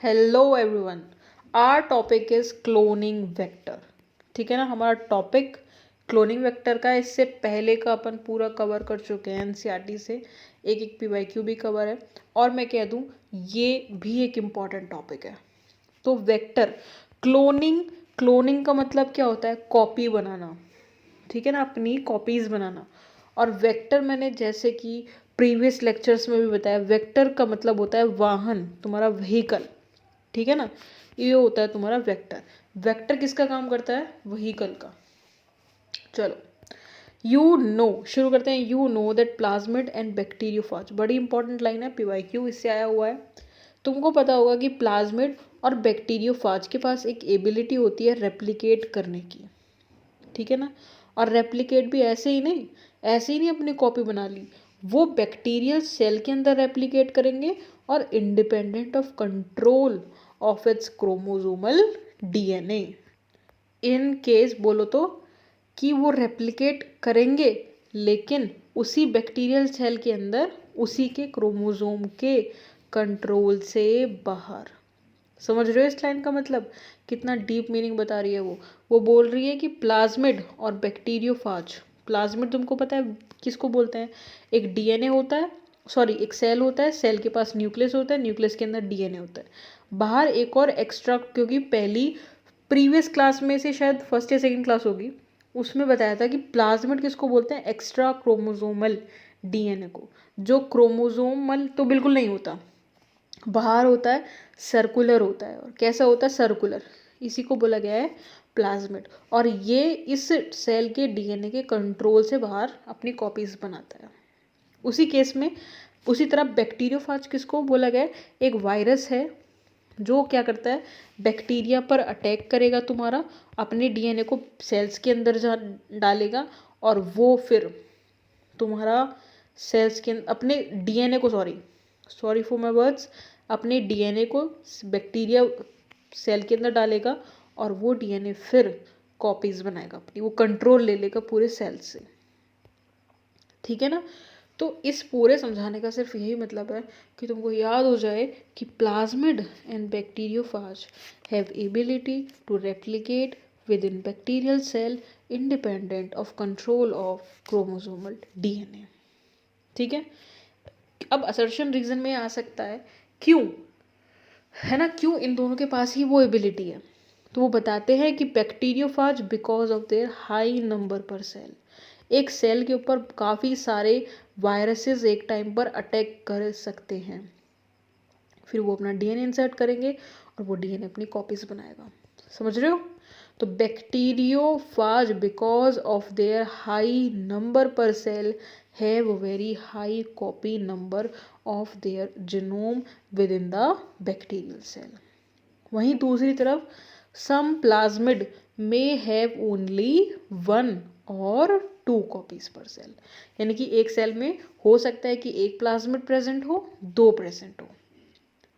Hello everyone, our topic is cloning vector. ठीक है ना, हमारा टॉपिक क्लोनिंग वेक्टर का है। इससे पहले का अपन पूरा कवर कर चुके हैं एनसीईआरटी से, एक एक पीवाईक्यू भी कवर है। और मैं कह दूं ये भी एक इम्पॉर्टेंट टॉपिक है। तो वेक्टर क्लोनिंग, क्लोनिंग का मतलब क्या होता है? कॉपी बनाना। ठीक है ना, अपनी कॉपीज़ बनाना। और वेक्टर मैंने जैसे कि प्रीवियस लेक्चर्स में भी बताया, वेक्टर का मतलब होता है वाहन, तुम्हारा व्हीकल। ठीक है ना, ये होता है तुम्हारा वेक्टर। वेक्टर किसका काम करता है? व्हीकल का। चलो, यू नो, शुरू करते हैं। You know that plasmid and bacteriophage, बड़ी इंपॉर्टेंट लाइन है, पीवाईक्यू इससे आया हुआ है। तुमको पता होगा कि प्लाज्मिड और बैक्टीरियोफाज के पास एक एबिलिटी होती है रेप्लिकेट करने की। ठीक है ना, और रेप्लिकेट भी ऐसे ही नहीं अपनी कॉपी बना ली, वो बैक्टीरियल सेल के अंदर रेप्लिकेट करेंगे और independent of control of its chromosomal DNA. In case बोलो तो कि वो रेप्लिकेट करेंगे, लेकिन उसी बैक्टीरियल सेल के अंदर, उसी के क्रोमोसोम के कंट्रोल से बाहर। समझ रहे हो इस लाइन का मतलब? कितना डीप मीनिंग बता रही है वो बोल रही है कि प्लाज्मिड और बैक्टीरियोफाज। प्लाज्मिड तुमको पता है किसको बोलते हैं? एक डीएनए होता है, सॉरी एक सेल होता है, सेल के पास न्यूक्लियस होता है, न्यूक्लियस के अंदर डीएनए होता है। बाहर एक और एक्स्ट्रा, क्योंकि पहली प्रीवियस क्लास में से शायद फर्स्ट या सेकंड क्लास होगी, उसमें बताया था कि प्लाज्मिड किसको बोलते हैं? एक्स्ट्रा क्रोमोसोमल डीएनए को। जो क्रोमोसोमल तो बिल्कुल नहीं होता, बाहर होता है, सर्कुलर होता है। और कैसा होता है? सर्कुलर। इसी को बोला गया है प्लाज्मिड। और ये इस सेल के डीएनए के कंट्रोल से बाहर अपनी कॉपीज बनाता है। उसी केस में, उसी तरह बैक्टीरियोफाज किसको बोला गया है? एक वायरस है जो क्या करता है, बैक्टीरिया पर अटैक करेगा तुम्हारा, अपने डीएनए को सेल्स के अंदर जा डालेगा, और वो फिर तुम्हारा सेल्स के अपने डीएनए को, सॉरी फॉर माय वर्ड्स, अपने डीएनए को बैक्टीरिया सेल के अंदर डालेगा, और वो डीएनए फिर कॉपीज बनाएगा अपनी, वो कंट्रोल ले लेगा पूरे सेल से। ठीक है ना, तो इस पूरे समझाने का सिर्फ यही मतलब है कि तुमको याद हो जाए कि plasmid and bacteriophage have ability to replicate within bacterial cell independent of control of chromosomal DNA. ठीक है, अब असर्शन रीजन में आ सकता है क्यों, है ना, क्यों इन दोनों के पास ही वो एबिलिटी है? तो वो बताते हैं कि bacteriophage because of their high number per cell, एक सेल के ऊपर काफ़ी सारे वायरसेस एक टाइम पर अटैक कर सकते हैं, फिर वो अपना डीएनए इंसर्ट करेंगे और वो डीएनए अपनी कॉपीज बनाएगा। समझ रहे हो? तो bacteriophage because of their high number per cell have very high copy number of their genome within the bacterial cell. वहीं दूसरी तरफ some plasmid may have only one और टू कॉपीज पर सेल, यानी कि एक cell में हो सकता है कि एक प्लाज्मिड प्रेजेंट हो, दो प्रेजेंट हो।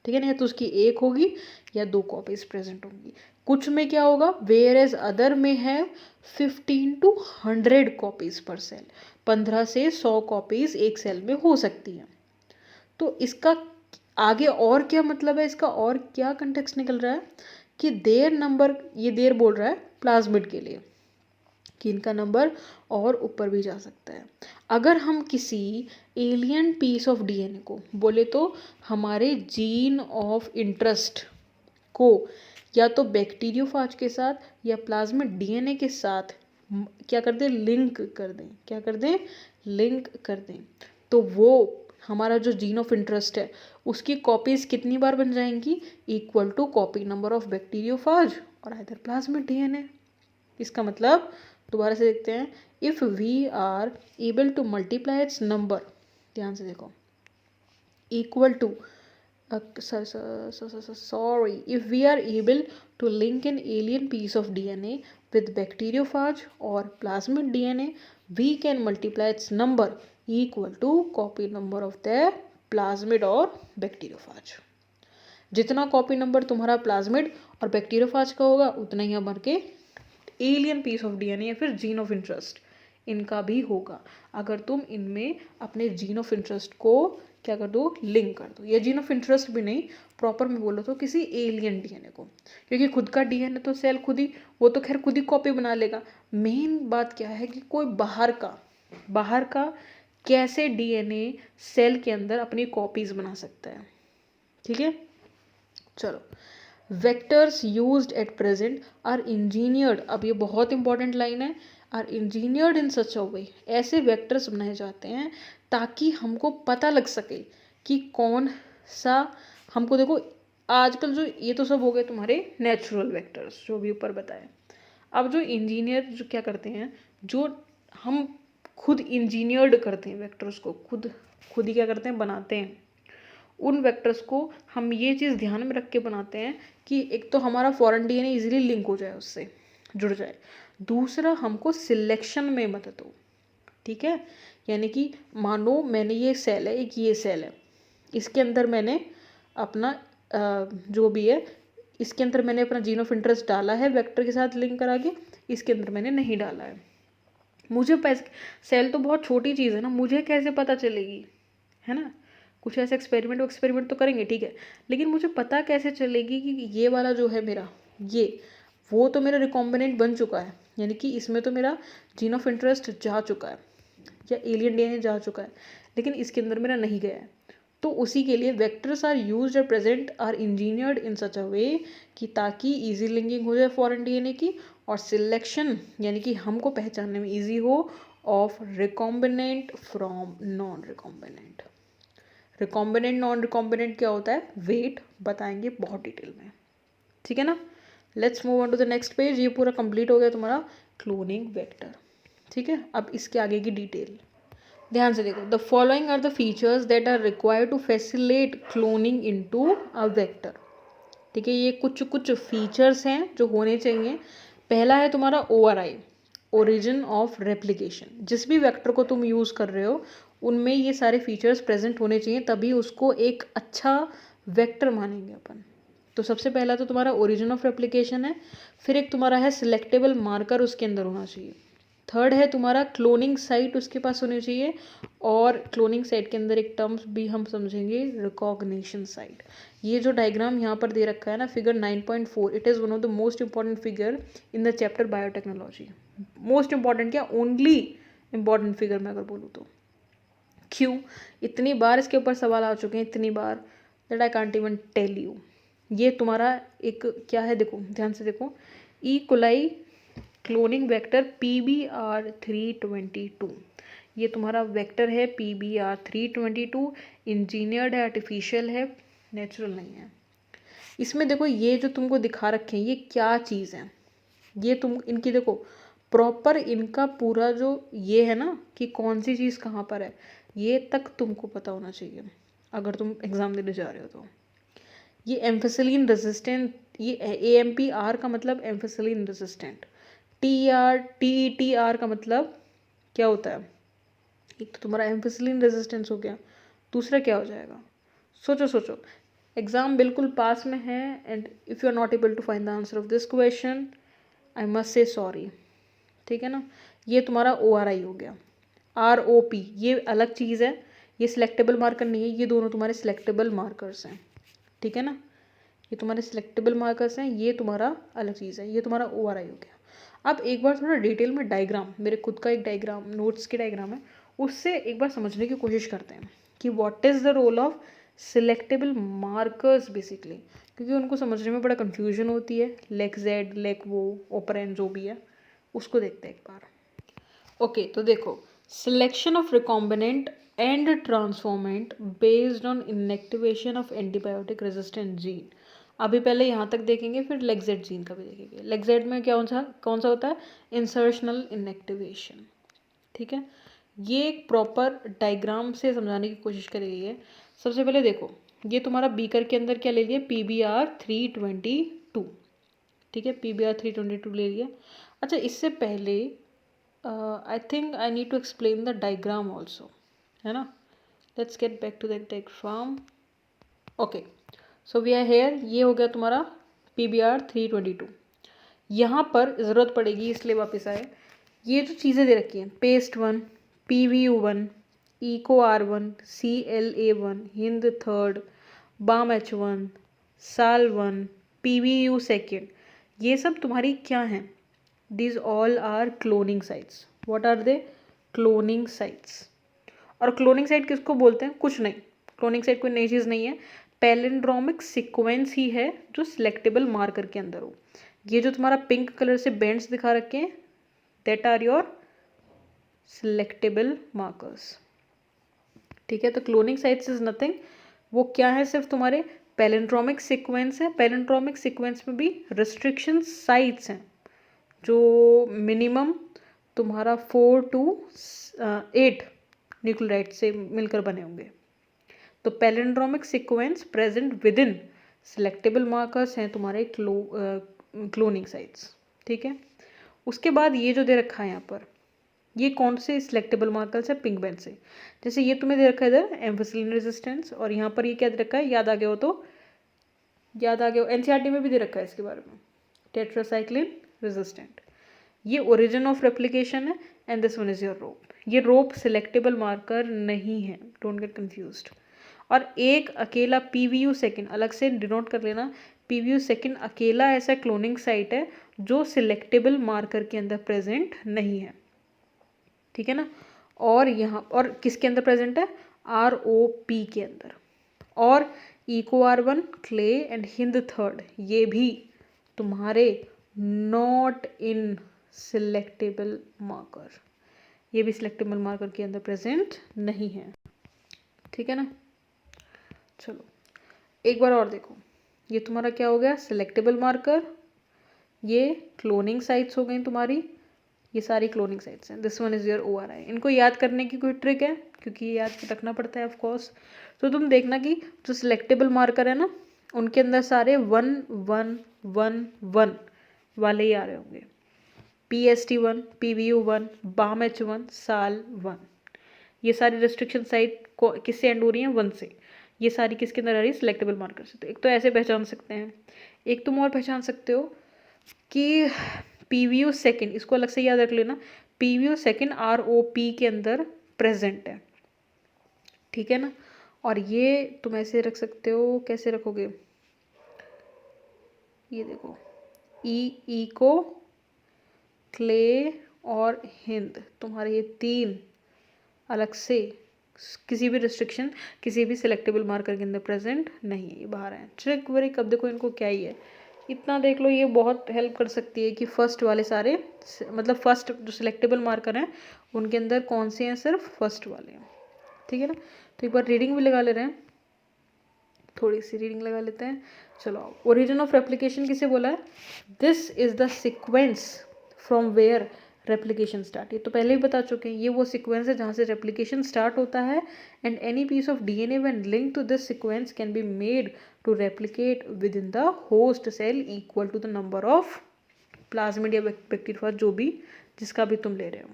ठीक है ना, या तो उसकी एक होगी या दो कॉपीज प्रेजेंट होंगी। कुछ में क्या होगा, वेयर एज अदर में है 15 to 100 कॉपीज पर सेल, 15 से 100 कॉपीज एक सेल में हो सकती हैं। तो इसका आगे और क्या मतलब है, इसका और क्या कंटेक्स्ट निकल रहा है कि देर नंबर, ये देर बोल रहा है प्लाज्मिड के लिए कि इनका नंबर और ऊपर भी जा सकता है। अगर हम किसी एलियन पीस ऑफ डीएनए को बोले तो हमारे जीन ऑफ इंटरेस्ट को या तो बैक्टीरियोफाज के साथ या प्लाज्मिड डीएनए के साथ क्या कर दें, लिंक कर दें। क्या कर दें? लिंक कर दें। तो वो हमारा जो जीन ऑफ इंटरेस्ट है उसकी कॉपीज कितनी बार बन जाएंगी? Equal to copy number of bacteriophage और आइदर प्लाज्मिड डीएनए। इसका मतलब दोबारा से देखते हैं, if we are able to multiply its number, ध्यान से देखो, equal to sorry, if we are able to link an alien piece of DNA with bacteriophage or plasmid DNA, we can multiply its number equal to copy number of the plasmid और bacteriophage। जितना copy number तुम्हारा plasmid और bacteriophage का होगा उतना ही हमारे के alien piece of DNA या फिर जीन ऑफ इंटरेस्ट इनका भी होगा, अगर तुम इनमें अपने जीन ऑफ इंटरेस्ट को क्या कर दो, लिंक कर दो, या जीन ऑफ इंटरेस्ट भी नहीं, प्रॉपर में बोलो तो किसी एलियन डीएनए को, क्योंकि खुद का डीएनए तो सेल खुद ही, वो तो खैर खुद ही कॉपी बना लेगा। मेन बात क्या है कि कोई बाहर का कैसे डीएनए सेल के अंदर अपनी कॉपीज बना सकता है। ठीक है, चलो, vectors used at present are engineered, अब ये बहुत इंपॉर्टेंट लाइन है, are engineered in such a way, ऐसे वेक्टर्स बनाए जाते हैं ताकि हमको पता लग सके कि कौन सा, हमको देखो आजकल जो ये तो सब हो गए तुम्हारे नेचुरल वेक्टर्स जो भी ऊपर बताए। अब जो इंजीनियर जो क्या करते हैं, जो हम खुद इंजीनियर्ड करते हैं वेक्टर्स को, खुद ही क्या करते हैं, बनाते हैं उन वेक्टर्स को। हम ये चीज़ ध्यान में रख के बनाते हैं कि एक तो हमारा फॉरेन डीएनए इजीली लिंक हो जाए, उससे जुड़ जाए, दूसरा हमको सिलेक्शन में मदद हो। ठीक है, यानी कि मानो मैंने ये सेल है, एक ये सेल है, इसके अंदर मैंने अपना जो भी है, इसके अंदर मैंने अपना जीन ऑफ इंटरेस्ट डाला है वेक्टर के साथ लिंक करा के, इसके अंदर मैंने नहीं डाला है। मुझे सेल तो बहुत छोटी चीज़ है ना, मुझे कैसे पता चलेगी, है ना, कुछ ऐसे एक्सपेरिमेंट तो करेंगे, ठीक है, लेकिन मुझे पता कैसे चलेगी कि ये वाला जो है मेरा, ये वो तो मेरा रिकॉम्बिनेंट बन चुका है, यानी कि इसमें तो मेरा जीन ऑफ इंटरेस्ट जा चुका है या एलियन डीएनए जा चुका है, लेकिन इसके अंदर मेरा नहीं गया है। तो उसी के लिए vectors are used at present are engineered in such a way कि ताकि इजी लिंकिंग हो जाए फॉरेन डीएनए की, और सिलेक्शन यानी कि हमको पहचानने में इजी हो of recombinant from non recombinant. Recombinant non recombinant क्या होता है, वेट बताएंगे बहुत डिटेल में। ठीक है ना, let's move on to the next page. ये पूरा कंप्लीट हो गया तुम्हारा क्लोनिंग वेक्टर। ठीक है, अब इसके आगे की डिटेल ध्यान से देखो। The following are the features that are required to facilitate cloning into a vector. ठीक है, ये कुछ फीचर्स हैं जो होने चाहिए। पहला है तुम्हारा ORI, ओरिजिन ऑफ रेप्लिकेशन। जिस भी वेक्टर को तुम यूज़ कर रहे हो उनमें ये सारे फीचर्स प्रेजेंट होने चाहिए, तभी उसको एक अच्छा वेक्टर मानेंगे अपन। तो सबसे पहला तो तुम्हारा ओरिजिन ऑफ रेप्लिकेशन है, फिर एक तुम्हारा है सिलेक्टेबल मार्कर उसके अंदर होना चाहिए, थर्ड है तुम्हारा क्लोनिंग साइट उसके पास होनी चाहिए, और क्लोनिंग साइट के अंदर एक टर्म्स भी हम समझेंगे, रिकॉग्निशन साइट। ये जो डायग्राम यहाँ पर दे रखा है ना, figure 9.4, it is one of the most important figure in the chapter biotechnology. Most important क्या, ओनली इंपॉर्टेंट फिगर मैं अगर बोलूँ तो। क्यों, इतनी बार इसके ऊपर सवाल आ चुके हैं, इतनी बार that I can't even tell you. ये तुम्हारा एक क्या है, देखो ध्यान से देखो, E coli cloning vector PBR322, ये तुम्हारा वेक्टर है PBR322, इंजीनियर्ड है, आर्टिफिशियल है, नेचुरल नहीं है। इसमें देखो ये जो तुमको दिखा रखे हैं ये क्या चीज़ है, ये तुम इनकी देखो प्रॉपर, इनका पूरा जो ये है ना कि कौन सी चीज़ कहाँ पर है, ये तक तुमको पता होना चाहिए अगर तुम एग्ज़ाम देने जा रहे हो तो। ये एम्फिसिलिन रेजिस्टेंट, ये AMPR का मतलब एम्फिसिलिन रेजिस्टेंट, TER का मतलब क्या होता है, एक तो तुम्हारा एम्फिसिलिन रेजिस्टेंस हो गया, दूसरा क्या हो जाएगा, सोचो, एग्ज़ाम बिल्कुल पास में है, and if you are not able to find the answer of this question I must say sorry. ठीक है ना, ये तुम्हारा ORI हो गया। ROP ये अलग चीज़ है, ये सिलेक्टेबल मार्कर नहीं है, ये दोनों तुम्हारे सिलेक्टेबल मार्कर्स हैं। ठीक है ना, ये तुम्हारे सिलेक्टेबल मार्कर्स हैं, ये तुम्हारा अलग चीज़ है, ये तुम्हारा ORI हो गया। अब एक बार थोड़ा डिटेल में डायग्राम, मेरे खुद का एक डायग्राम नोट्स की डायग्राम है, उससे एक बार समझने की कोशिश करते हैं कि what is the role of selectable markers basically, क्योंकि उनको समझने में बड़ा कन्फ्यूजन होती है। लेक जेड, लेक वो, ओपरेन जो भी है, उसको देखते हैं एक बार। ओके, तो देखो, selection of recombinant and transformant based on inactivation of antibiotic resistant gene. अभी पहले यहाँ तक देखेंगे, फिर लेगजेड जीन का भी देखेंगे। लेगजेड में कौन सा होता है, इंसर्शनल इनएक्टिवेशन। ठीक है, ये एक प्रॉपर डायग्राम से समझाने की कोशिश करी गई है। सबसे पहले देखो, ये तुम्हारा बीकर के अंदर क्या ले लिया, PBR322। ठीक है, PBR322 ले लिया। अच्छा, इससे पहले I think I need to explain the diagram also, है ना। Let's get back to the diagram. Okay, so we are here, ये हो गया तुम्हारा PBR322। यहाँ पर ज़रूरत पड़ेगी इसलिए वापस आए, ये जो चीज़ें दे रखी हैं, Pst 1, PVU1, Eco R1, CLA1, Hind third, Bam H1, Sal 1, PVU second, ये सब तुम्हारी क्या हैं? These all are cloning sites. What are they? Cloning sites. और क्लोनिंग साइट किसको बोलते हैं? कुछ नहीं, क्लोनिंग साइट कोई नई चीज़ नहीं है, पैलिंड्रोमिक सीक्वेंस ही है जो सिलेक्टेबल मार्कर के अंदर हो। ये जो तुम्हारा पिंक कलर से बैंड्स दिखा रखे हैं, that are your selectable markers. ठीक है, तो क्लोनिंग साइट्स इज नथिंग, वो क्या है? सिर्फ तुम्हारे पैलिंड्रोमिक सीक्वेंस है। पैलिंड्रोमिक सीक्वेंस में भी रिस्ट्रिक्शन साइट्स हैं जो मिनिमम तुम्हारा 4 to 8 न्यूक्लियोटाइड से मिलकर बने होंगे। तो palindromic sequence present with in selectable markers हैं तुम्हारे क्लोनिंग साइट्स। ठीक है, उसके बाद ये जो दे रखा है यहाँ पर, ये कौन से सिलेक्टेबल मार्कर्स है? पिंक बेंड से। जैसे ये तुम्हें दे रखा है इधर एम्फिसिलिन रेजिस्टेंस, और यहाँ पर ये क्या दे रखा है? याद आ गया हो तो याद आ गया हो, एनसीईआरटी में भी दे रखा है इसके बारे में, टेट्रासाइक्लिन रेजिस्टेंट। ये ओरिजिन ऑफ रेप्लिकेशन है and this one is your rop. ये रोप सिलेक्टेबल मार्कर नहीं है, डोंट गेट कंफ्यूज्ड। और एक अकेला पीवीयू सेकेंड, अलग से डिनोट कर लेना, पीवीयू सेकेंड अकेला ऐसा क्लोनिंग साइट है जो सिलेक्टेबल मार्कर के अंदर प्रेजेंट नहीं है। ठीक है ना, और यहाँ और किसके अंदर प्रेजेंट है? ROP के अंदर। और Eco R1, Cla and Hind third, ये भी तुम्हारे नॉट इन सिलेक्टेबल मार्कर, ये भी सिलेक्टेबल मार्कर के अंदर प्रेजेंट नहीं है। ठीक है ना, चलो एक बार और देखो, ये तुम्हारा क्या हो गया? सिलेक्टेबल मार्कर, ये क्लोनिंग साइट्स हो गई तुम्हारी, ये सारी क्लोनिंग साइट्स हैं। This one is your ORI। इनको याद करने की कोई ट्रिक है? क्योंकि ये याद रखना पड़ता है ऑफ कोर्स। तो तुम देखना कि जो सिलेक्टेबल मार्कर है ना, उनके अंदर सारे 1 1 1 1 वाले ही आ रहे होंगे। PST1, PVU1, balm H1, Sal 1, ये सारी रेस्ट्रिक्शन साइट को किससे एंड हो रही हैं? 1 से। ये सारी किसके अंदर आ रही है? सिलेक्टेबल मार्कर से। तो एक तो ऐसे पहचान सकते हैं, एक तुम और पहचान सकते हो कि PVU सेकेंड, इसको अलग से याद रख लेना, PVU सेकेंड ROP के अंदर प्रेजेंट है। ठीक है ना, और ये तुम ऐसे रख सकते हो, कैसे रखोगे? ये देखो, इको, क्ले और हिंद, तुम्हारे ये तीन अलग से किसी भी रिस्ट्रिक्शन, किसी भी सिलेक्टेबल मार्कर के अंदर प्रेजेंट नहीं है, ये बाहर है। ट्रिक वरी कब देखो, इनको क्या ही है, इतना देख लो, ये बहुत हेल्प कर सकती है कि फर्स्ट वाले सारे, मतलब फर्स्ट जो सिलेक्टेबल मार्कर हैं उनके अंदर कौन से हैं? सिर्फ फर्स्ट वाले हैं। ठीक है ना, तो एक बार रीडिंग भी लगा ले रहे हैं, थोड़ी सी रीडिंग लगा लेते हैं। चलो, ओरिजिन ऑफ रेप्लिकेशन किसे बोला है? This is the sequence from where replication start. ये तो पहले ही बता चुके हैं, ये वो सिक्वेंस है जहाँ से रेप्लिकेशन स्टार्ट होता है, and any piece of DNA when link to this sequence can be made to replicate within the host cell equal to the number of plasmid या बैक्टीरिया, जो भी जिसका भी तुम ले रहे हो।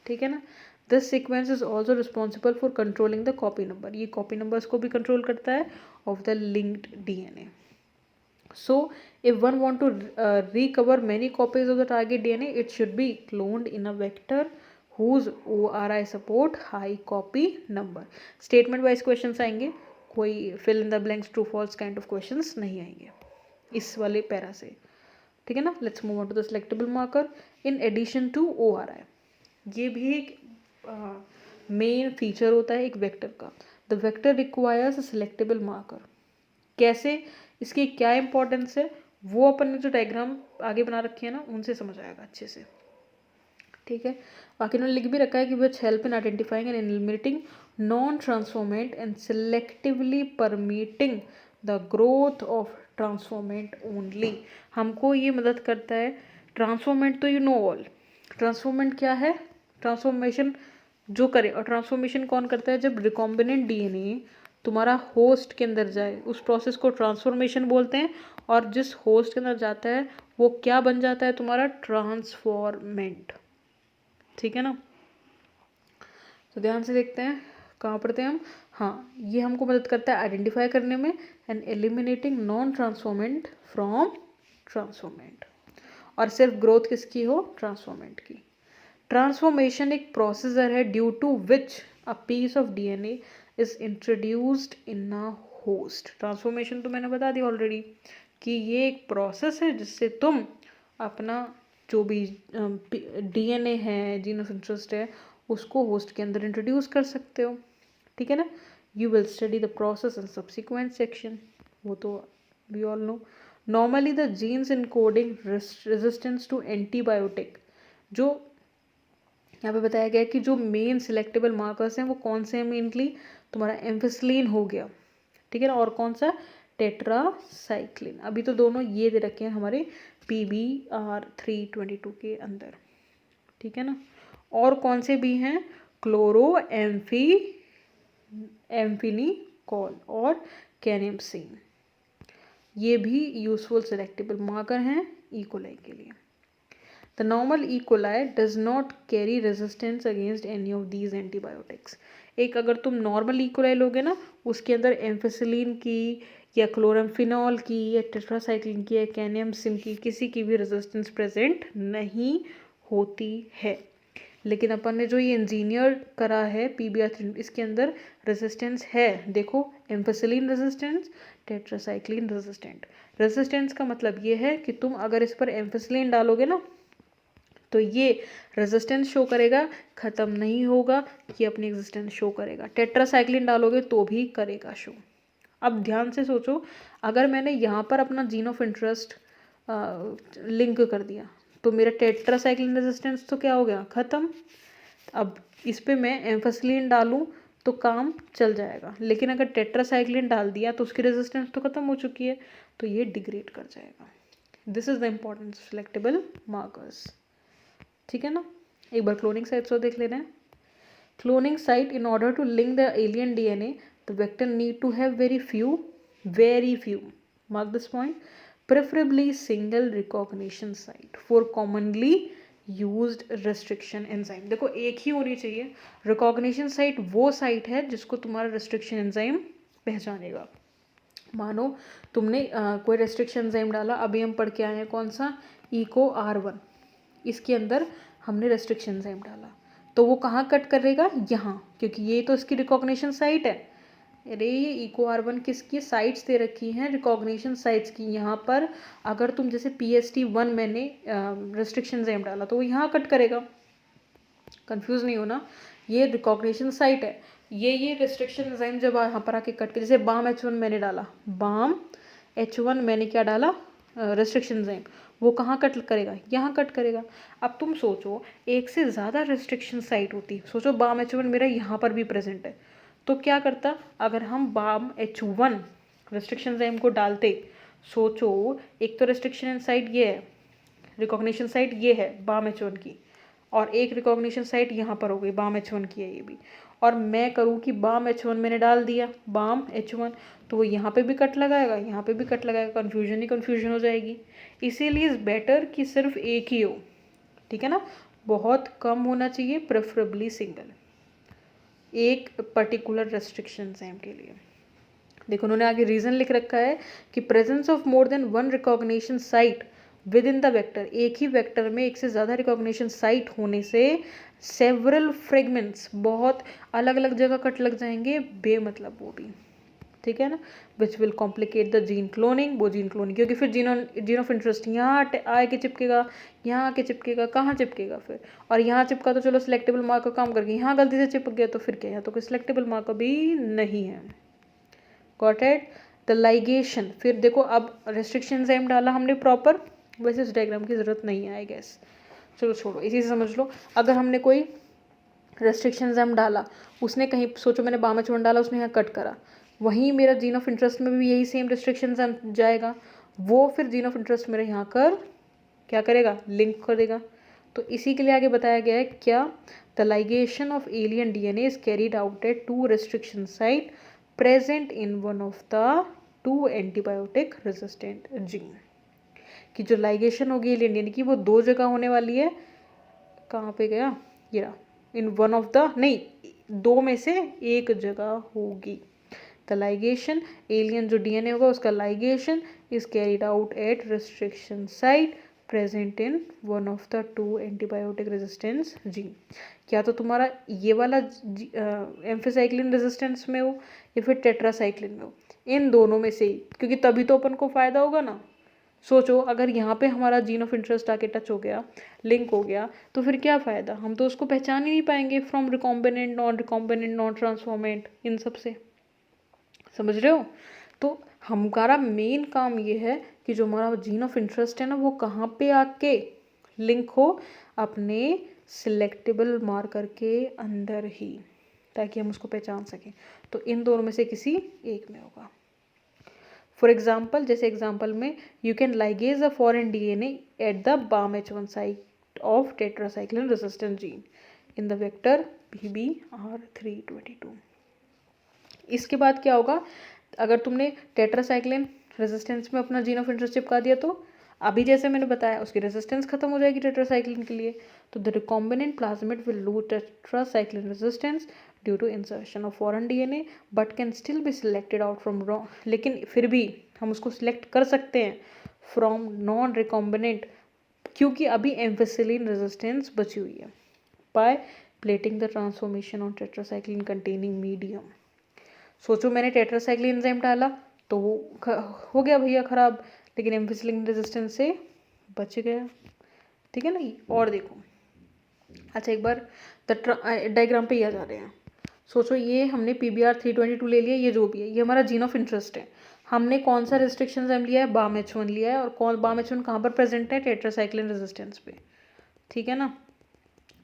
ठीक है ना, this sequence is also responsible for controlling the copy number, ये कॉपी नंबर्स को भी कंट्रोल करता है of the linked DNA. So if one want to recover many copies of the target DNA, it should be cloned in a vector whose ORI support high copy number. Statement wise questions आएंगे, कोई fill in the blanks true false kind of questions नहीं आएंगे इस वाले para से। ठीक है ना, let's move on to the selectable marker in addition to ORI. ये भी एक मेन फीचर होता है एक वेक्टर का। The vector requires a selectable marker. कैसे, इसकी क्या इंपॉर्टेंस है, वो अपन ने जो डायग्राम आगे बना रखी है ना, उनसे समझ आएगा अच्छे से। ठीक है, बाकी उन्होंने लिख भी रखा है कि which help in identifying and eliminating non transformant and selectively permitting the growth of transformant only. हमको ये मदद करता है। ट्रांसफॉर्मेंट तो यू नो ऑल, ट्रांसफॉर्मेंट क्या है? ट्रांसफॉर्मेशन जो करे, और ट्रांसफॉर्मेशन कौन करता है? जब रिकॉम्बिनेंट DNA तुम्हारा होस्ट के अंदर जाए, उस प्रोसेस को ट्रांसफॉर्मेशन बोलते हैं, और जिस होस्ट के अंदर जाता है वो क्या बन जाता है? तुम्हारा ट्रांसफॉर्मेंट। ठीक है ना, तो ध्यान से देखते हैं कहाँ पढ़ते हैं हम। हाँ, ये हमको मदद करता है आइडेंटिफाई करने में and eliminating non transformant from transformant. और सिर्फ ग्रोथ किसकी हो? ट्रांसफॉर्मेंट की। ट्रांसफॉर्मेशन एक प्रोसीजर है due to which a piece of DNA is introduced in a host. Transformation तो मैंने बता दिया ऑलरेडी कि ये एक प्रोसेस है जिससे तुम अपना जो भी DNA है, जीन ऑफ इंटरेस्ट है, उसको होस्ट के अंदर इंट्रोड्यूस कर सकते हो, ठीक है ना. You will study the process in subsequent section, वो तो we all know. Normally the genes encoding resistance to antibiotic, जो यहाँ पे बताया गया है कि जो मेन सिलेक्टेबल मार्कर्स हैं वो कौन से हैं मेनली, तुम्हारा एम्फिसिलिन हो गया, ठीक है ना, और कौन सा, टेट्रासाइक्लिन. अभी तो दोनों ये दे रखे हैं हमारे PBR 322 के अंदर, ठीक है ना. और कौन से भी हैं, क्लोरो एम्फिनिकॉल और कैनेम्सिन, ये भी यूजफुल सिलेक्टेबल मार्कर हैं ई कोलाई के लिए. The normal E. coli does not carry resistance against any of these antibiotics. एक अगर तुम नॉर्मल E. coli लोगे ना, उसके अंदर एम्फिसिलिन की या क्लोराम्फिनॉल की या टेट्रासाइक्लिन की या कैनेम्सिन की किसी की भी रेजिस्टेंस प्रेजेंट नहीं होती है. लेकिन अपन ने जो ये इंजीनियर करा है PBR 3, इसके अंदर रेजिस्टेंस है. देखो, ampicillin resistance, tetracycline resistant. Resistance का मतलब ये है कि तुम अगर इस पर एम्फिसिलिन डालोगे ना तो ये रेजिस्टेंस शो करेगा, ख़त्म नहीं होगा, ये अपनी एग्जिस्टेंस शो करेगा. टेट्रासाइक्लिन डालोगे तो भी करेगा शो. अब ध्यान से सोचो, अगर मैंने यहाँ पर अपना जीन ऑफ इंटरेस्ट लिंक कर दिया तो मेरा टेट्रासाइक्लिन रेजिस्टेंस तो क्या हो गया, ख़त्म. अब इस पे मैं एम्फिसिलिन डालूँ तो काम चल जाएगा, लेकिन अगर टेट्रासाइक्लिन डाल दिया तो उसकी रेजिस्टेंस तो ख़त्म हो चुकी है, तो ये डिग्रेड कर जाएगा. This is the importance of selectable markers, ठीक है ना. एक बार क्लोनिंग साइट्स और देख लेना है. Cloning site, in order to link the alien DNA the vector need to have very few, mark this point, preferably single recognition site for commonly used restriction enzyme. देखो, एक ही होनी चाहिए. रिकॉग्निशन साइट वो site है जिसको तुम्हारा restriction enzyme पहचानेगा. मानो तुमने कोई रेस्ट्रिक्शन एंजाइम डाला, अभी हम पढ़ के आए हैं कौन सा, EcoR1, इसके अंदर हमने रेस्ट्रिक्शन एंजाइम डाला तो वो कहाँ कट करेगा, यहाँ, क्योंकि ये तो इसकी रिकॉग्निशन साइट है. अरे ये EcoR1 किसकी साइट्स दे रखी हैं, रिकॉग्निशन साइट्स की. यहाँ पर अगर तुम जैसे PST1 मैंने रेस्ट्रिक्शन एंजाइम डाला तो वो यहाँ कट करेगा. कंफ्यूज नहीं होना, ये रिकॉग्निशन साइट है. ये रेस्ट्रिक्शन एंजाइम जब यहाँ पर आके कट के, जैसे BAM-H1 मैंने डाला, BAM-H1 मैंने क्या डाला, रेस्ट्रिक्शन एंजाइम, वो कहाँ कट करेगा, यहाँ कट करेगा. अब तुम सोचो, एक से ज़्यादा रेस्ट्रिक्शन साइट होती, सोचो BAM-H1 मेरा यहाँ पर भी प्रेजेंट है, तो क्या करता, अगर हम BAM-H1 रेस्ट्रिक्शन एंजाइम को डालते, सोचो एक तो रेस्ट्रिक्शन साइट ये है, रिकॉग्निशन साइट ये है BAM-H1 की, और एक रिकॉग्निशन साइट यहाँ पर हो गई, BAM-H1 की है ये भी, और मैं करूँ कि BAM-H1 मैंने डाल दिया, BAM-H1, तो वो यहाँ पे भी कट लगाएगा, यहाँ पे भी कट लगाएगा, कन्फ्यूजन ही कन्फ्यूजन हो जाएगी. इसीलिए इज़ बेटर कि सिर्फ एक ही हो, ठीक है ना, बहुत कम होना चाहिए, प्रेफरेबली सिंगल, एक पर्टिकुलर रेस्ट्रिक्शन एंजाइम के लिए. देखो, उन्होंने आगे रीज़न लिख रखा है कि presence of more than one recognition site with in the vector, एक ही वेक्टर में एक से ज़्यादा रिकॉग्निशन साइट होने से सेवरल फ्रेगमेंट्स, बहुत अलग अलग जगह कट लग जाएंगे, बेमतलब वो भी, ठीक है ना, which will complicate the gene cloning. वो जीन क्लोनिंग, क्योंकि फिर जीन ऑफ इंटरेस्ट यहाँ आके चिपकेगा, यहाँ आके चिपकेगा, कहाँ चिपकेगा फिर, और यहाँ चिपका तो चलो सिलेक्टेबल मार्कर काम करके, यहाँ गलती से चिपक गया तो फिर क्या, यहाँ तो कोई सिलेक्टेबल मार्कर भी नहीं है. Got it. द लाइगेशन, फिर देखो, अब रेस्ट्रिक्शन एंजाइम डाला हमने प्रॉपर, वैसे इस डायग्राम की ज़रूरत नहीं है आई गेस, चलो छोड़ो, इसी से समझ लो. अगर हमने कोई रेस्ट्रिक्शन एंजाइम डाला, उसने कहीं, सोचो मैंने BAM-H1 डाला, उसने यहाँ कट करा, वहीं मेरा जीन ऑफ इंटरेस्ट में भी यही सेम रेस्ट्रिक्शन एंजाइम जाएगा, वो फिर जीन ऑफ इंटरेस्ट मेरे यहाँ कर क्या करेगा, लिंक करेगा. तो इसी के लिए आगे बताया गया है क्या, the ligation of alien DNA is carried out at 2 restriction site present in one of the 2 antibiotic resistant gene. कि जो लाइगेशन होगी एलियन DNA की, वो 2 जगह होने वाली है. कहाँ पे गया, ये रहा, इन वन ऑफ द, नहीं, 2 में से एक जगह होगी. द लाइगेशन, एलियन जो DNA होगा उसका ligation is carried out at restriction site present in one of the two antibiotic resistance gene. क्या तो तुम्हारा ये वाला एम्फीसाइक्लिन रेजिस्टेंस में हो या फिर टेट्रासाइक्लिन में हो, इन दोनों में से ही, क्योंकि तभी तो अपन को फायदा होगा ना। सोचो अगर यहाँ पे हमारा जीन ऑफ इंटरेस्ट आके टच हो गया, लिंक हो गया, तो फिर क्या फ़ायदा, हम तो उसको पहचान ही नहीं पाएंगे फ्रॉम रिकॉम्बिनेंट, नॉन ट्रांसफॉर्मेंट, इन सब से। समझ रहे हो? तो हमारा मेन काम ये है कि जो हमारा जीन ऑफ इंटरेस्ट है ना, वो कहाँ पे आके लिंक हो, अपने सिलेक्टेबल मार्कर के अंदर ही, ताकि हम उसको पहचान सकें। तो इन दोनों में से किसी एक में होगा। फॉर एग्जाम्पल, जैसे एग्जाम्पल में you can ligase a foreign DNA at the BAM-H1 site of tetracycline resistant gene in the vector PBR322। इसके बाद क्या होगा, अगर तुमने टेट्रासाइक्लिन रेजिस्टेंस में अपना जीन ऑफ इंटरेस्ट चिपका दिया तो अभी जैसे मैंने बताया उसकी रेजिस्टेंस खत्म हो जाएगी टेट्रासाइक्लिन के लिए। तो the recombinant plasmid will lose tetracycline resistance due to insertion of foreign DNA but can still be selected out from लेकिन फिर भी हम उसको सिलेक्ट कर सकते हैं फ्रॉम नॉन रिकॉम्बिनेंट, क्योंकि अभी एम्फिसिलिन रेजिस्टेंस बची हुई है, by plating the transformation on tetracycline containing medium. सोचो मैंने टेट्रासाइक्लिन एंजाइम डाला तो वो हो गया भैया खराब, लेकिन एम्फिसिलिन रेजिस्टेंस से बच गया। ठीक है ना। और देखो, अच्छा एक बार डायग्राम पे ही आ जा रहे हैं। सोचो ये हमने PBR322 ले लिया, ये जो भी है ये हमारा जीन ऑफ इंटरेस्ट है। हमने कौन सा रिस्ट्रिक्शन एंजाइम लिया है, BAM-H1 लिया है, और कौन BAM-H1 कहाँ पर प्रेजेंट है, टेट्रासाइक्लिन रेजिस्टेंस पे। ठीक है ना,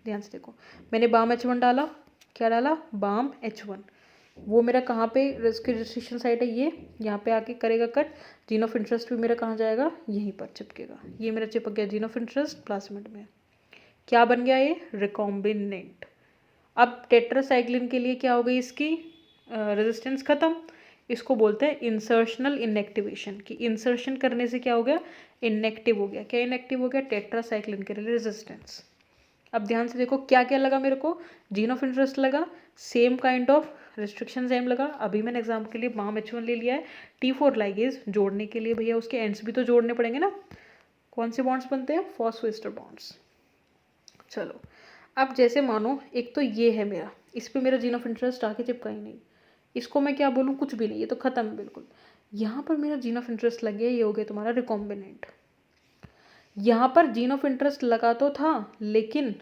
ध्यान से देखो, मैंने BAM-H1 डाला, क्या डाला, BAM-H1, वो मेरा कहाँ पे इसकी रजिस्ट्रेशन साइट है, ये यहाँ पे आके करेगा कट, जीन ऑफ इंटरेस्ट भी मेरा कहाँ जाएगा, यहीं पर चिपकेगा। ये मेरा चिपक गया जीन ऑफ इंटरेस्ट प्लाज्मिड में। क्या बन गया ये, रिकॉम्बिनेंट। अब टेट्रासाइक्लिन के लिए क्या हो गई, इसकी रेजिस्टेंस खत्म। इसको बोलते हैं इंसर्शनल इनएक्टिवेशन, कि इंसर्शन करने से क्या हो गया, इनएक्टिव हो गया। क्या इनएक्टिव हो गया, टेट्रासाइक्लिन के लिए रेजिस्टेंस। अब ध्यान से देखो क्या क्या लगा मेरे को, जीन ऑफ इंटरेस्ट लगा, same kind of restriction enzyme लगा। अभी मैंने एग्जाम्पल के लिए BAM-H1 ले लिया है, T4 लाइगेज जोड़ने के लिए भैया उसके एंड्स भी तो जोड़ने पड़ेंगे ना। कौन से बॉन्ड्स बनते हैं, फॉस्फोएस्टर बॉन्ड्स। चलो अब जैसे मानो एक तो ये है मेरा, इस पर मेरा जीन ऑफ इंटरेस्ट आके चिपका ही नहीं, इसको मैं क्या बोलूँ, कुछ भी नहीं, ये तो खत्म है बिल्कुल। यहाँ पर मेरा जीन ऑफ इंटरेस्ट लग गया, ये हो गया तुम्हारा रिकॉम्बिनेंट। यहाँ पर जीन ऑफ इंटरेस्ट लगा तो था, लेकिन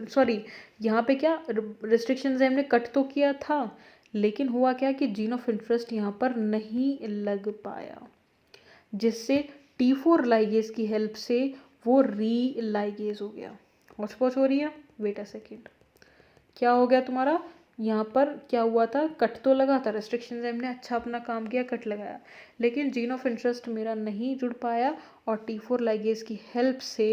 सॉरी यहाँ पे क्या रिस्ट्रिक्शन एंजाइम ने कट तो किया था, लेकिन हुआ क्या कि जीन ऑफ इंटरेस्ट यहाँ पर नहीं लग पाया, जिससे T4 लाइगेज की हेल्प से वो री लाइगेज हो गया। हॉचपॉच हो रही है, वेट अ सेकेंड, क्या हो गया तुम्हारा, यहाँ पर क्या हुआ था, कट तो लगा था, रेस्ट्रिक्शन एंजाइम ने अच्छा अपना काम किया, कट लगाया, लेकिन जीन ऑफ इंटरेस्ट मेरा नहीं जुड़ पाया, और T4 लाइगेज की हेल्प से,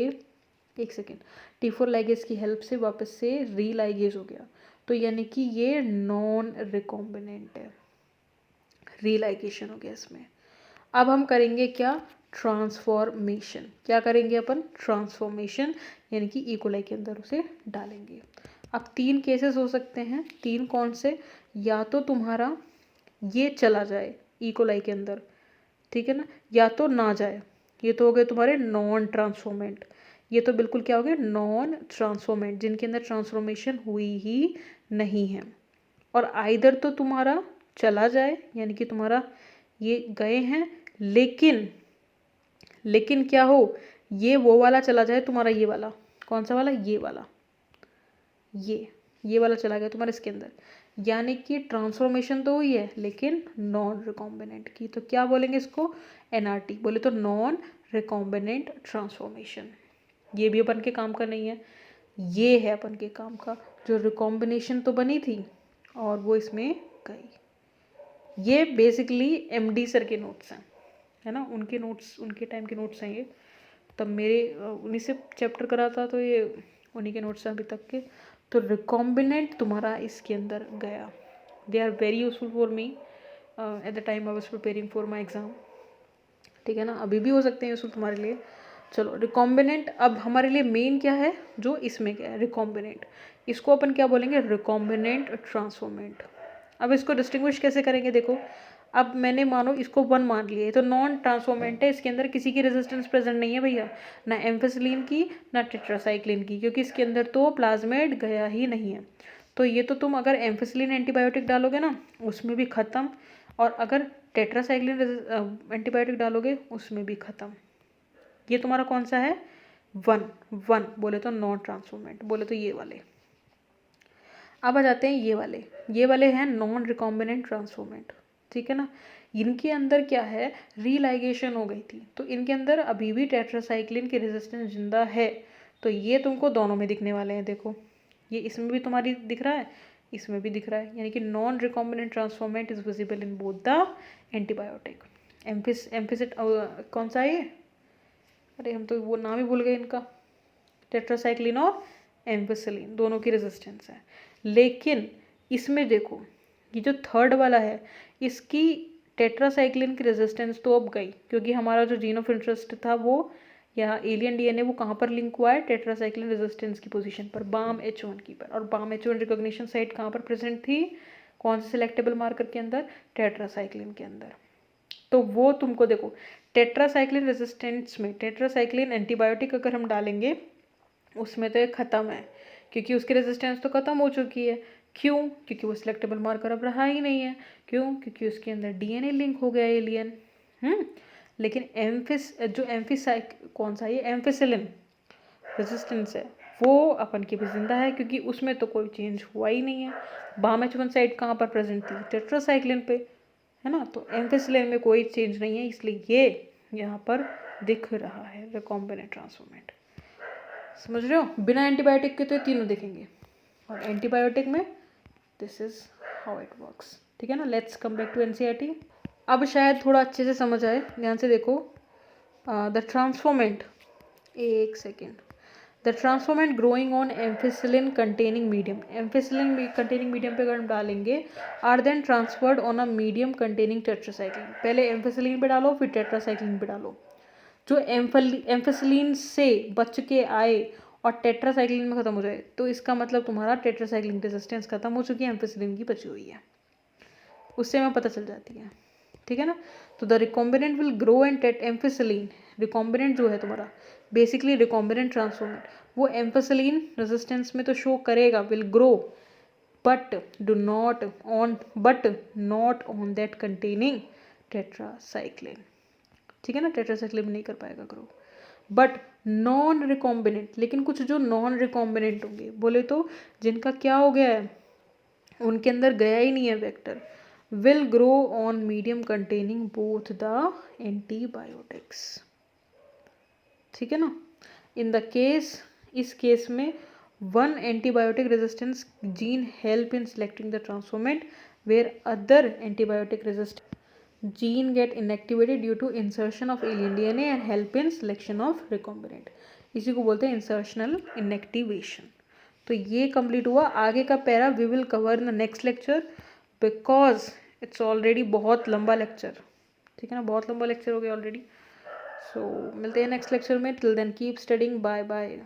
एक सेकेंड, T4 लाइगेज की हेल्प से वापस से री लाइगेज हो गया। तो यानी कि ये नॉन रिकॉम्बिनेंट है, री लाइगेशन हो गया इसमें। अब हम करेंगे क्या, ट्रांसफॉर्मेशन। क्या करेंगे अपन, ट्रांसफॉर्मेशन, यानी कि इकोलाई के अंदर उसे डालेंगे। अब 3 केसेस हो सकते हैं, 3 कौन से, या तो तुम्हारा ये चला जाए इकोलाई के अंदर, ठीक है ना, या तो ना जाए। ये तो हो गए तुम्हारे नॉन ट्रांसफॉर्मेंट, ये तो बिल्कुल क्या हो गए, नॉन ट्रांसफॉर्मेंट, जिनके अंदर ट्रांसफॉर्मेशन हुई ही नहीं है। और आइदर तो तुम्हारा चला जाए, यानी कि तुम्हारा ये गए हैं, लेकिन क्या हो, ये वो वाला चला जाए तुम्हारा, ये वाला, कौन सा वाला, ये वाला, ये वाला चला गया तुम्हारे इसके अंदर, यानी कि ट्रांसफॉर्मेशन तो हुई है लेकिन नॉन रिकॉम्बिनेंट की। तो क्या बोलेंगे इसको, NRT बोले तो नॉन रिकॉम्बिनेंट ट्रांसफॉर्मेशन। ये भी अपन के काम का नहीं है, ये है अपन के काम का, जो रिकॉम्बिनेशन तो बनी थी और वो इसमें गई। ये बेसिकली MD सर के नोट्स हैं, है ना, उनके नोट्स, उनके टाइम के नोट्स हैं ये, तब मेरे उन्हीं से चैप्टर करा था, तो ये उन्हीं के नोट्स हैं अभी तक के। तो रिकॉम्बिनेंट तुम्हारा इसके अंदर गया। They are very useful for me at the time I was preparing for my exam. ठीक है ना, अभी भी हो सकते हैं यूजफुल तुम्हारे लिए। चलो रिकॉम्बिनेंट, अब हमारे लिए मेन क्या है, जो इसमें क्या है, रिकॉम्बिनेंट, इसको अपन क्या बोलेंगे, रिकॉम्बिनेंट ट्रांसफॉर्मेंट। अब इसको डिस्टिंग्विश कैसे करेंगे, देखो अब मैंने मानो इसको 1 मान लिया है, तो नॉन ट्रांसफॉर्मेंट है, इसके अंदर किसी की रेजिस्टेंस प्रेजेंट नहीं है भैया, ना एम्फिसिलिन की ना टेट्रासाइक्लिन की, क्योंकि इसके अंदर तो प्लाज्मेट गया ही नहीं है। तो ये तो तुम अगर एम्फिसिलिन एंटीबायोटिक डालोगे ना उसमें भी ख़त्म, और अगर टेट्रासाइक्लिन एंटीबायोटिक डालोगे उसमें भी ख़त्म। ये तुम्हारा कौन सा है? 1 बोले तो नॉन ट्रांसफॉर्मेंट, बोले तो ये वाले। अब आ जाते हैं ये वाले हैं नॉन रिकॉम्बिनेंट ट्रांसफॉर्मेंट, ठीक है ना। इनके अंदर क्या है, रीलाइगेशन हो गई थी, तो इनके अंदर अभी भी टेट्रासाइक्लिन की रेजिस्टेंस जिंदा है। तो ये तुमको दोनों में दिखने वाले हैं, देखो ये इसमें भी तुम्हारी दिख रहा है, इसमें भी दिख रहा है, यानी कि non recombinant transformant is visible in both the antibiotic. एम्फिसिट कौन सा है ये? अरे हम तो वो नाम ही भूल गए इनका। टेट्रासाइक्लिन और एम्फिसिलिन दोनों की रेजिस्टेंस है, लेकिन इसमें देखो ये जो थर्ड वाला है इसकी टेट्रासाइक्लिन की रेजिस्टेंस तो अब गई, क्योंकि हमारा जो जीन ऑफ इंटरेस्ट था वो या एलियन डीएनए वो कहाँ पर लिंक हुआ है, टेट्रासाइक्लिन रेजिस्टेंस की पोजीशन पर, BAM-H1 की पर। और BAM-H1 रिकॉग्निशन साइट कहाँ पर प्रेजेंट थी, कौन से सिलेक्टेबल मार्कर के अंदर, टेट्रासाइक्लिन के अंदर। तो वो तुमको देखो टेट्रासाइक्लिन रेजिस्टेंस में टेट्रासाइक्लिन एंटीबायोटिक अगर हम डालेंगे उसमें तो ये ख़त्म है, क्योंकि उसकी रेजिस्टेंस तो ख़त्म हो चुकी है। क्यों? क्योंकि वो सिलेक्टेबल मार्कर अब रहा ही नहीं है। क्यों? क्योंकि उसके अंदर डीएनए लिंक हो गया एलियन। लेकिन कौन सा ये एम्फिसिलिन रेजिस्टेंस है वो अपन की भी जिंदा है, क्योंकि उसमें तो कोई चेंज हुआ ही नहीं है। BAM-H1 साइट कहाँ पर प्रेजेंट थी, टेट्रासाइक्लिन पे, है ना। तो एम्फिसिलिन में कोई चेंज नहीं है, इसलिए ये यहाँ पर दिख रहा है रिकॉम्बिनेंट ट्रांसफॉर्मेंट। समझ रहे हो? बिना एंटीबायोटिक के तो ये तीनों दिखेंगे, और एंटीबायोटिक में this is how it works, ठीक है ना। Let's come back to NCERT. अब शायद थोड़ा अच्छे से समझ आए, ध्यान से देखो। द ट्रांसफॉर्मेंट, एक second, the transformant growing on ampicillin containing medium, ampicillin containing medium पे अगर हम डालेंगे, are then transferred on a medium containing tetracycline. पहले एम्फिसिलिन पे डालो फिर टेट्रासाइक्लिन पे डालो। जो एम्फिसिलिन से बच के आए और टेट्रासाइक्लिन में ख़त्म हो जाए, तो इसका मतलब तुम्हारा टेट्रासाइक्लिन रेजिस्टेंस खत्म हो चुकी है, एम्फिसिलिन की बची हुई है, उससे हमें पता चल जाती है, ठीक है ना। तो the recombinant will grow and ampicillin, recombinant जो है तुम्हारा बेसिकली रिकॉम्बिनेंट ट्रांसफॉर्मेंट, वो एम्फिसिलिन रेजिस्टेंस में तो शो करेगा, will grow, but not on that containing tetracycline, ठीक है ना। टेट्रासाइक्लिन नहीं कर पाएगा ग्रो, बट नॉन रिकॉम्बिनेंट, लेकिन कुछ जो नॉन रिकॉम्बिनेंट होंगे, बोले तो जिनका क्या हो गया है, उनके अंदर गया ही नहीं है vector, will grow on medium containing both the antibiotics, ठीक है ना। इन द केस, इस केस में one antibiotic resistance gene help in selecting the transformant, where other antibiotic resistance gene get inactivated due to insertion of alien DNA and help in selection of recombinant, इसी को बोलते हैं insertional inactivation. तो ये complete हुआ। आगे का para we will cover in next lecture, because it's already बहुत लंबा लेक्चर, ठीक है ना, बहुत लंबा लेक्चर हो गया ऑलरेडी। सो मिलते हैं नेक्स्ट लेक्चर में, till then keep studying, bye bye.